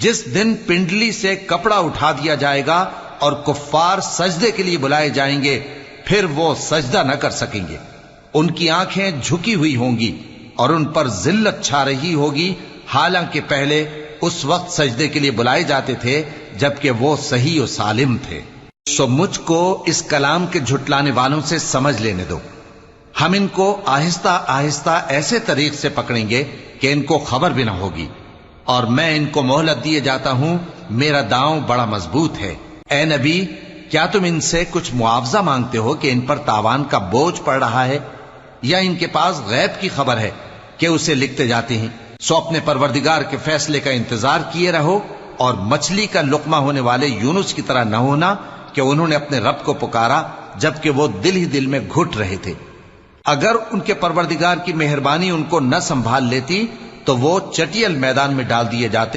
जिस दिन पिंडली से कपड़ा उठा दिया जाएगा और कुफ्फार सजदे के लिए बुलाए जाएंगे, फिर वो सजदा न कर सकेंगे। उनकी आंखें झुकी हुई होंगी और उन पर जिल्लत छा रही होगी, हालांकि पहले उस वक्त सजदे के लिए बुलाए जाते थे जबकि वो सही और सालिम थे। सो मुझको इस कलाम के झुटलाने वालों से समझ लेने दो। हम इनको आहिस्ता आहिस्ता ऐसे तरीक से पकड़ेंगे कि इनको खबर भी ना होगी, और मैं इनको मोहलत दिए जाता हूं, मेरा दांव बड़ा मजबूत है। ए नबी, क्या तुम इनसे कुछ मुआवजा मांगते हो कि इन पर तावान का बोझ पड़ रहा है, या इनके पास गैब की खबर है कि उसे लिखते जाते हैं? सो अपने परवरदिगार के फैसले का इंतजार किए रहो, और मछली का लुकमा होने वाले यूनुस की तरह न होना कि उन्होंने अपने रब को पुकारा जबकि वो दिल ही दिल में घुट रहे थे। अगर उनके परवरदिगार की मेहरबानी उनको न संभाल लेती तो वो चटियल मैदान में डाल दिए जाते।